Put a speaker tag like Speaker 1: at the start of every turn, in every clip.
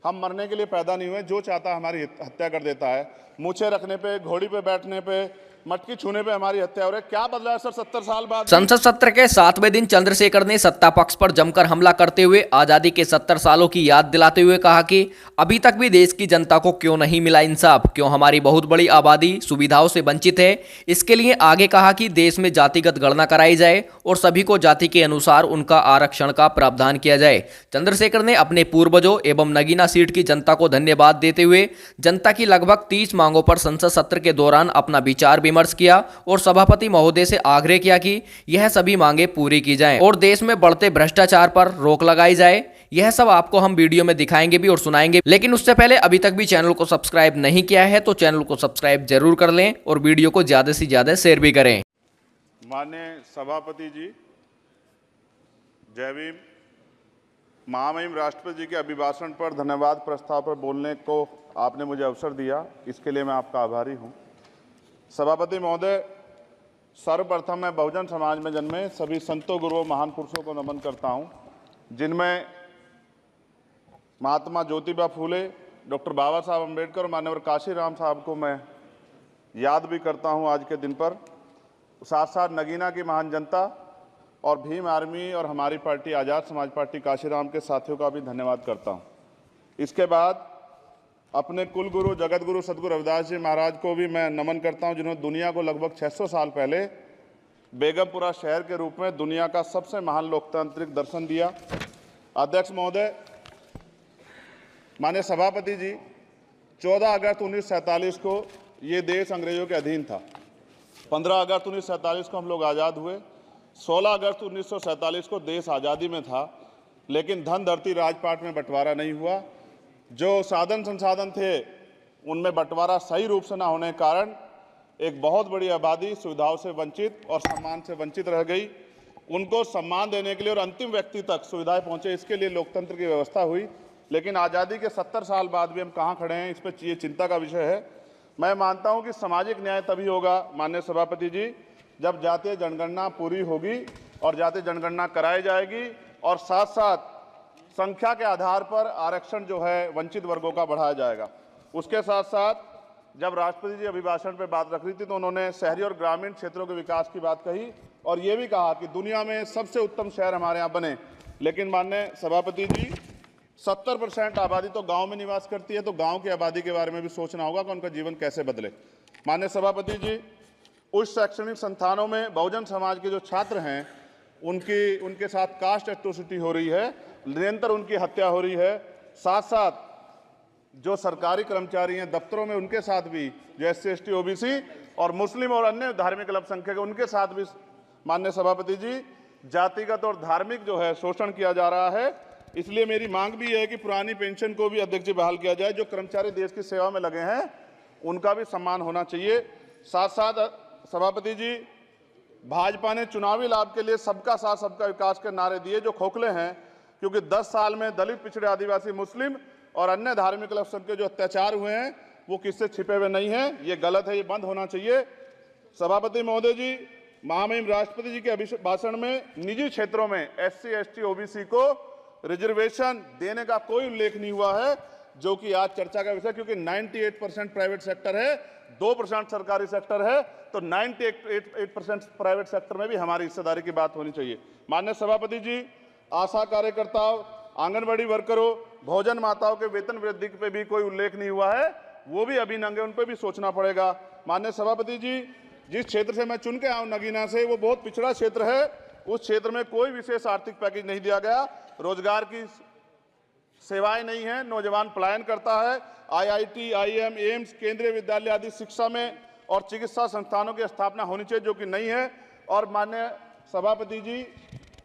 Speaker 1: हम मरने के लिए पैदा नहीं हुए, जो चाहता हमारी हत्या कर देता है। मूछे रखने पे, घोड़ी पे बैठने पे, मटकी छूने पे हमारी हत्या हो रही है। क्या बदला है सर 70 साल बाद?
Speaker 2: संसद सत्र के 7वें दिन चंद्रशेखर ने सत्ता पक्ष पर जमकर हमला करते हुए आजादी के 70 सालों की याद दिलाते हुए कहा कि अभी तक भी देश की जनता को क्यों नहीं मिला इंसाफ, क्यों हमारी बहुत बड़ी आबादी सुविधाओं से वंचित है। इसके लिए आगे कहा कि देश में जातिगत गणना कराई जाए और सभी को जाति के अनुसार उनका आरक्षण का प्रावधान किया जाए। चंद्रशेखर ने अपने पूर्वजों एवं नगीना सीट की जनता को धन्यवाद देते हुए जनता की लगभग 30 मांगों पर संसद सत्र के दौरान अपना विचार विमर्श किया और सभापति महोदय से आग्रह किया कि यह सभी मांगे पूरी की जाएं और देश में बढ़ते भ्रष्टाचार पर रोक लगाई जाए। यह सब आपको हम वीडियो में दिखाएंगे भी और सुनाएंगे, लेकिन उससे पहले अभी तक भी चैनल को सब्सक्राइब नहीं किया है तो चैनल को सब्सक्राइब जरूर कर लें और वीडियो को ज्यादा से ज्यादा शेयर भी करें।
Speaker 1: माननीय सभापति जी, जय भीम। महामहिम राष्ट्रपति जी के अभिभाषण पर धन्यवाद प्रस्ताव पर बोलने को आपने मुझे अवसर दिया, इसके लिए मैं आपका आभारी हूं। सभापति महोदय, सर्वप्रथम मैं बहुजन समाज में जन्मे सभी संतों, गुरुओं, महान पुरुषों को नमन करता हूं, जिनमें महात्मा ज्योतिबा फूले, डॉक्टर बाबा साहब अम्बेडकर और मान्यवर काशीराम साहब को मैं याद भी करता हूं आज के दिन पर। साथ साथ नगीना की महान जनता और भीम आर्मी और हमारी पार्टी आज़ाद समाज पार्टी काशीराम के साथियों का भी धन्यवाद करता हूं। इसके बाद अपने कुल गुरु जगत गुरु सदगुरु रविदास जी महाराज को भी मैं नमन करता हूं, जिन्होंने दुनिया को लगभग 600 साल पहले बेगमपुरा शहर के रूप में दुनिया का सबसे महान लोकतांत्रिक दर्शन दिया। अध्यक्ष महोदय, माननीय सभापति जी, 14 अगस्त 1947 को ये देश अंग्रेजों के अधीन था। 15 अगस्त 1947 को हम लोग आज़ाद हुए। 16 अगस्त 1947 को देश आज़ादी में था, लेकिन धन धरती राजपाट में बंटवारा नहीं हुआ। जो साधन संसाधन थे उनमें बंटवारा सही रूप से न होने के कारण एक बहुत बड़ी आबादी सुविधाओं से वंचित और सम्मान से वंचित रह गई। उनको सम्मान देने के लिए और अंतिम व्यक्ति तक सुविधाएं पहुंचे, इसके लिए लोकतंत्र की व्यवस्था हुई। लेकिन आज़ादी के 70 साल बाद भी हम कहाँ खड़े हैं, इस पर ये चिंता का विषय है। मैं मानता हूं कि सामाजिक न्याय तभी होगा माननीय सभापति जी, जब जातीय जनगणना पूरी होगी और जातीय जनगणना कराई जाएगी और साथ साथ संख्या के आधार पर आरक्षण जो है वंचित वर्गों का बढ़ाया जाएगा। उसके साथ साथ जब राष्ट्रपति जी अभिभाषण पर बात रख रही थी तो उन्होंने शहरी और ग्रामीण क्षेत्रों के विकास की बात कही और ये भी कहा कि दुनिया में सबसे उत्तम शहर हमारे यहाँ बने। लेकिन माननीय सभापति जी, 70% आबादी तो गांव में निवास करती है, तो गांव की आबादी के बारे में भी सोचना होगा कि उनका जीवन कैसे बदले। माननीय सभापति जी, उच्च शैक्षणिक संस्थानों में बहुजन समाज के जो छात्र हैं उनके साथ कास्ट एट्रोसिटी हो रही है, निरंतर उनकी हत्या हो रही है। साथ साथ जो सरकारी कर्मचारी हैं दफ्तरों में, उनके साथ भी जो SC ST OBC और मुस्लिम और अन्य धार्मिक अल्पसंख्यक है, उनके साथ भी माननीय सभापति जी जातिगत और धार्मिक जो है शोषण किया जा रहा है। इसलिए मेरी मांग भी है कि पुरानी पेंशन को भी अध्यक्ष जी बहाल किया जाए। जो कर्मचारी देश की सेवा में लगे हैं उनका भी सम्मान होना चाहिए। साथ साथ सभापति जी, भाजपा ने चुनावी लाभ के लिए सबका साथ सबका विकास के नारे दिए जो खोखले हैं, क्योंकि 10 साल में दलित, पिछड़े, आदिवासी, मुस्लिम और अन्य धार्मिक अल्पसंख्यक के जो अत्याचार हुए हैं वो किससे छिपे हुए नहीं हैं। ये गलत है, ये बंद होना चाहिए। सभापति महोदय जी, महामहिम राष्ट्रपति जी के अभिभाषण में निजी क्षेत्रों में SC ST OBC को रिजर्वेशन देने का कोई उल्लेख नहीं हुआ है, जो कि आज चर्चा का विषय, क्योंकि 98% प्राइवेट सेक्टर है, 2% सरकारी सेक्टर है, तो 98% प्राइवेट सेक्टर में भी हमारी हिस्सेदारी की बात होनी चाहिए। माननीय सभापति जी, आशा कार्यकर्ताओं, आंगनबाड़ी वर्करों, भोजन माताओं के वेतन वृद्धि पे भी कोई उल्लेख नहीं हुआ है, वो भी अभी नंगे, उन पर भी सोचना पड़ेगा। माननीय सभापति जी, जिस क्षेत्र से मैं चुन के आऊँ नगीना से, वो बहुत पिछड़ा क्षेत्र है। उस क्षेत्र में कोई विशेष आर्थिक पैकेज नहीं दिया गया, रोजगार की सेवाएं नहीं है, नौजवान पलायन करता है। IIT, IIM, एम्स, केंद्रीय विद्यालय आदि शिक्षा में और चिकित्सा संस्थानों की स्थापना होनी चाहिए, जो कि नहीं है। और माननीय सभापति जी,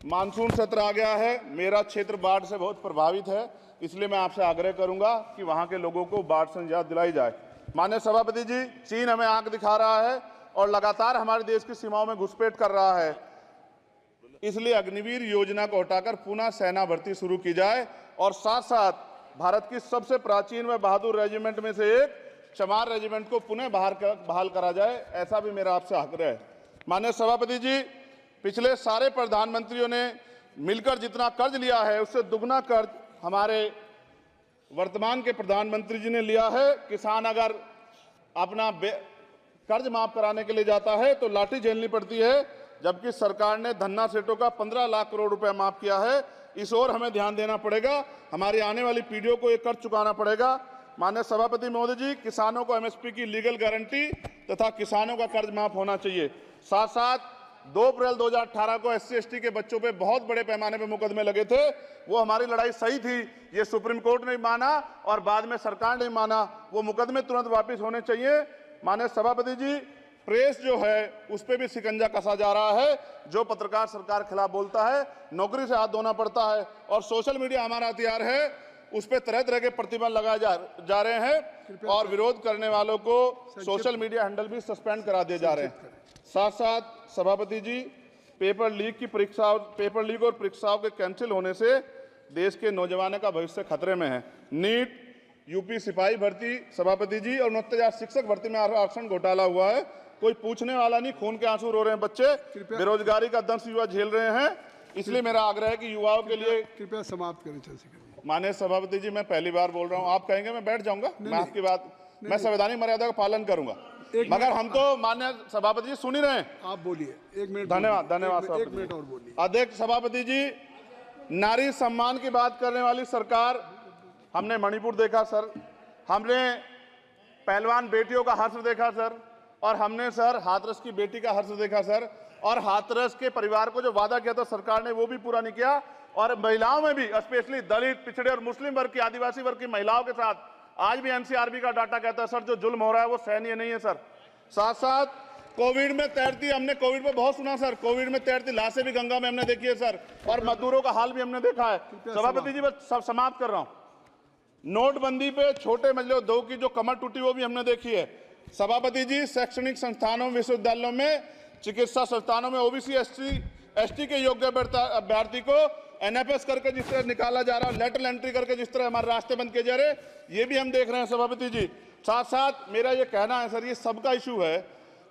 Speaker 1: मानसून सत्र आ गया है, मेरा क्षेत्र बाढ़ से बहुत प्रभावित है, इसलिए मैं आपसे आग्रह करूंगा कि वहां के लोगों को बाढ़ से निजात दिलाई जाए। माननीय सभापति जी, चीन हमें आंख दिखा रहा है और लगातार हमारे देश की सीमाओं में घुसपैठ कर रहा है, इसलिए अग्निवीर योजना को हटाकर पुनः सेना भर्ती शुरू की जाए और साथ साथ भारत की सबसे प्राचीन व बहादुर रेजिमेंट में से एक चमार रेजिमेंट को पुनः बहाल करा जाए, ऐसा भी मेरा आपसे आग्रह है। माननीय सभापति जी, पिछले सारे प्रधानमंत्रियों ने मिलकर जितना कर्ज लिया है उससे दुगना कर्ज हमारे वर्तमान के प्रधानमंत्री जी ने लिया है। किसान अगर अपना कर्ज माफ कराने के लिए जाता है तो लाठी झेलनी पड़ती है, जबकि सरकार ने धन्ना सेठों का 15 लाख करोड़ रुपए माफ किया है। इस ओर हमें ध्यान देना पड़ेगा, हमारी आने वाली पीढ़ियों को ये कर्ज चुकाना पड़ेगा। माननीय सभापति महोदय जी, किसानों को एमएसपी की लीगल गारंटी तथा किसानों का कर्ज माफ होना चाहिए। साथ साथ 2 अप्रैल 2018 को SC/ST के बच्चों पे बहुत बड़े पैमाने पे मुकदमे लगे थे। वो हमारी लड़ाई सही थी, ये सुप्रीम कोर्ट ने माना और बाद में सरकार ने माना। वो मुकदमे तुरंत वापस होने चाहिए। माननीय सभापति जी, प्रेस जो है उस पर भी शिकंजा कसा जा रहा है। जो पत्रकार सरकार के खिलाफ बोलता है, नौकरी से हाथ धोना पड़ता है। और सोशल मीडिया हमारा हथियार है, उस पर तरह तरह के प्रतिबंध लगाए जा रहे हैं और विरोध करने वालों को सोशल मीडिया हैंडल भी सस्पेंड करा दिए जा रहे हैं। साथ साथ सभापति जी, पेपर लीक और परीक्षाओं के कैंसिल होने से देश के नौजवानों का भविष्य खतरे में है। नीट, यूपी सिपाही भर्ती सभापति जी और 69,000 शिक्षक भर्ती में आरक्षण घोटाला हुआ है। कोई पूछने वाला नहीं, खून के आंसू रो रहे हैं बच्चे, बेरोजगारी का दंश युवा झेल रहे हैं। इसलिए मेरा आग्रह है कि युवाओं के लिए
Speaker 3: कृपया समाप्त करें चंद्रशेखर।
Speaker 1: माननीय सभापति जी, मैं पहली बार बोल रहा हूं, आप कहेंगे मैं बैठ जाऊंगा। मैं आपकी बात, मैं संवैधानिक मर्यादा का पालन करूंगा, मगर हम तो माननीय सभापति जी सुन ही रहे हैं।
Speaker 3: आप बोलिए, 1 मिनट।
Speaker 1: धन्यवाद।
Speaker 3: 1 मिनट और बोलिए।
Speaker 1: अध्यक्ष सभापति जी, नारी सम्मान की बात करने वाली सरकार, हमने मणिपुर देखा सर, हमने पहलवान बेटियों का हर्ष देखा सर, और हमने सर हाथरस की बेटी का हर्ष देखा सर। और हाथरस के परिवार को जो वादा किया था सरकार ने, वो भी पूरा नहीं किया। और महिलाओं में भी, स्पेशली दलित, पिछड़े और मुस्लिम वर्ग की, आदिवासी वर्ग की महिलाओं के साथ आज भी NCRB का डाटा कहता है सर, जो जुल्म हो रहा है वो सहनीय नहीं है सर। साथ साथ कोविड में तैरती, हमने कोविड में बहुत सुना सर, कोविड में तैरती लाशें भी गंगा में हमने देखी है सर, और मजदूरों का हाल भी हमने देखा है। सभापति जी, बस सब समाप्त कर रहा हूं। नोटबंदी पे छोटे मजले उद्योग की जो कमर टूटी वो भी हमने देखी है। सभापति जी, शैक्षणिक संस्थानों, विश्वविद्यालयों में, चिकित्सा संस्थानों में OBC ST के योग्य अभ्यर्थी को NFS करके जिस तरह निकाला जा रहा है, लेटरल एंट्री करके जिस तरह हमारे रास्ते बंद किए जा रहे, ये भी हम देख रहे हैं सभापति जी। साथ साथ मेरा ये कहना है सर, ये सबका इशू है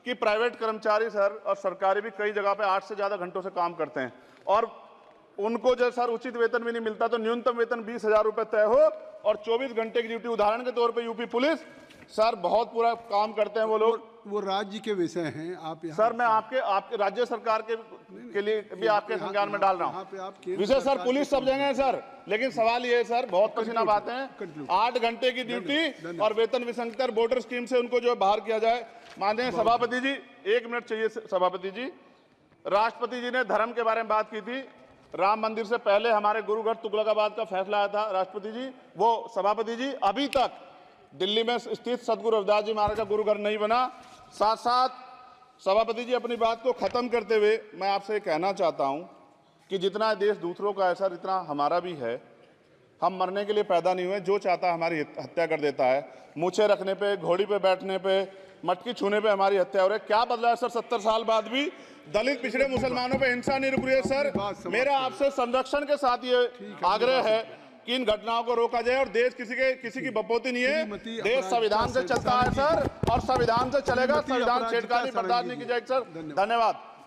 Speaker 1: कि प्राइवेट कर्मचारी सर और सरकारी भी कई जगह पे 8 से ज्यादा घंटों से काम करते हैं और उनको जो सर उचित वेतन भी नहीं मिलता। तो न्यूनतम वेतन 20,000 रुपए तय हो और 24 घंटे की ड्यूटी। उदाहरण के तौर पे यूपी पुलिस सर बहुत पूरा काम करते हैं वो लोग।
Speaker 3: वो राज्य के विषय हैं, आप
Speaker 1: सर मैं आपके राज्य सरकार के लिए भी आपके संज्ञान में डाल रहा हूँ। विषय सर पुलिस सब जगह है सर, लेकिन सवाल ये है सर, बहुत पसीना बातें हैं, 8 घंटे की ड्यूटी और वेतन विसंगति, बॉर्डर स्कीम से उनको जो है बाहर किया जाए। माननीय सभापति जी, 1 मिनट चाहिए सभापति जी। राष्ट्रपति जी ने धर्म के बारे में बात की थी। राम मंदिर से पहले हमारे गुरुघर तुगलकाबाद का फैसला आया था राष्ट्रपति जी, वो सभापति जी अभी तक दिल्ली में स्थित सदगुरु रविदास जी महाराज का गुरुघर नहीं बना। साथ साथ सभापति जी, अपनी बात को खत्म करते हुए मैं आपसे कहना चाहता हूं कि जितना देश दूसरों का है सर, इतना हमारा भी है। हम मरने के लिए पैदा नहीं हुए, जो चाहता है हमारी हत्या कर देता है। मूछें रखने पे, घोड़ी पे बैठने पे, मटकी छूने पे हमारी हत्या हो रही है। क्या बदला है सर 70 साल बाद भी? दलित, पिछड़े, मुसलमानों पे हिंसा नहीं रुक रही है सर। मेरा आपसे संरक्षण के साथ ये आग्रह है कि इन घटनाओं को रोका जाए और देश किसी की बपोती नहीं है। देश संविधान से चलता है सर और संविधान से चलेगा। संविधान छेड़खानी बर्दाश्त नहीं की जाएगी सर। धन्यवाद।